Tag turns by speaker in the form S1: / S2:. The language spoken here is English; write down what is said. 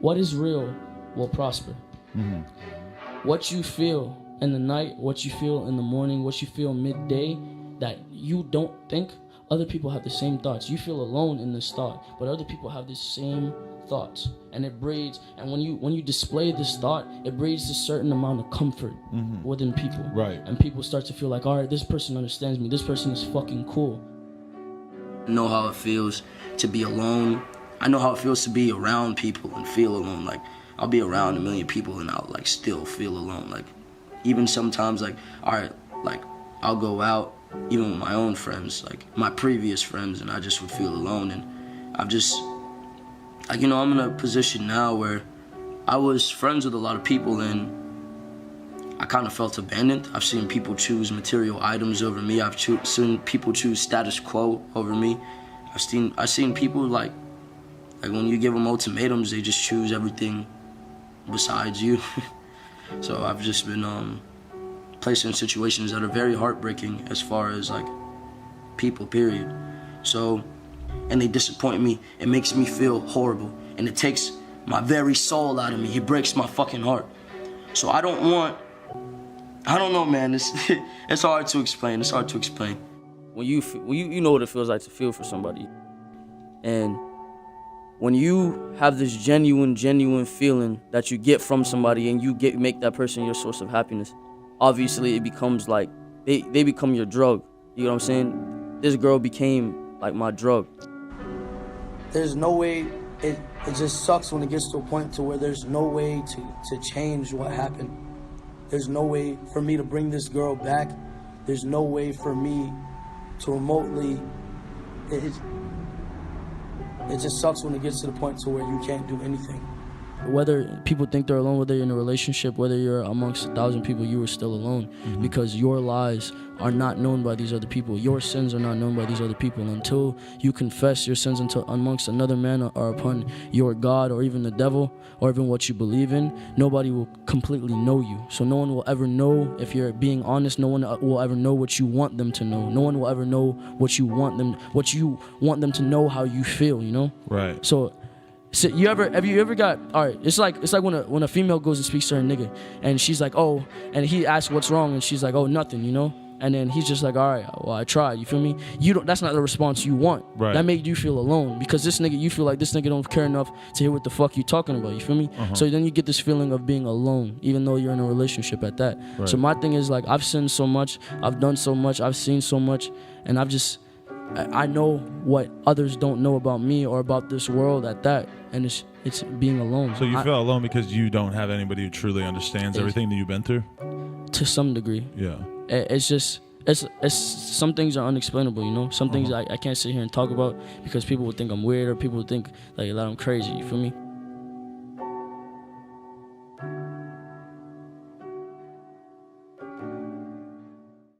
S1: what is real will prosper. Mm-hmm. What you feel in the night, what you feel in the morning, what you feel midday, that you don't think, other people have the same thoughts. You feel alone in this thought, but other people have the same thoughts, and it breeds. And when you display this thought, it breeds a certain amount of comfort within people.
S2: Right.
S1: And people start to feel like, all right, this person understands me. This person is fucking cool.
S3: I know how it feels to be alone. I know how it feels to be around people and feel alone. Like, I'll be around a million people and I'll like still feel alone. Like, even sometimes, like, all right, like I'll go out even with my own friends, like my previous friends, and I just would feel alone. And I've just, like, you know, I'm in a position now where I was friends with a lot of people and I kind of felt abandoned. I've seen people choose material items over me. I've seen people choose status quo over me. I've seen people like when you give them ultimatums, they just choose everything besides you. So I've just been placed in situations that are very heartbreaking as far as like people, period. So, and they disappoint me. It makes me feel horrible, and it takes my very soul out of me. It breaks my fucking heart. So I don't know, man. It's hard to explain. It's hard to explain.
S4: When you know what it feels like to feel for somebody, and when you have this genuine feeling that you get from somebody, and you make that person your source of happiness, obviously it becomes like they become your drug. You know what I'm saying? This girl became like my drug.
S5: There's no way. It just sucks when it gets to a point to where there's no way to change what happened. There's no way for me to bring this girl back. There's no way for me to remotely. It just sucks when it gets to the point to where you can't do anything.
S1: Whether people think they're alone, whether you're in a relationship, whether you're amongst 1,000 people, you are still alone, because your lies are not known by these other people. Your sins are not known by these other people. Until you confess your sins amongst another man or upon your God or even the devil or even what you believe in, nobody will completely know you. So no one will ever know if you're being honest. No one will ever know what you want them to know. No one will ever know what you want them to know, how you feel, you know?
S2: Right.
S1: So have you ever got, all right, it's like when a female goes and speaks to her nigga and she's like, oh, and he asks what's wrong and she's like, oh, nothing, you know? And then he's just like, all right, well, I tried, you feel me? That's not the response you want.
S2: Right.
S1: That made you feel alone, because this nigga, you feel like this nigga don't care enough to hear what the fuck you talking about, you feel me? So then you get this feeling of being alone, even though you're in a relationship at that.
S2: Right.
S1: So my thing is, like, I've sinned so much, I've done so much, I've seen so much, and I know what others don't know about me or about this world at that, and it's being alone.
S2: So you feel alone because you don't have anybody who truly understands everything that you've been through?
S1: To some degree.
S2: Yeah.
S1: It's just, it's some things are unexplainable, you know? Some things I can't sit here and talk about because people would think I'm weird, or people would think like that I'm crazy, you feel me?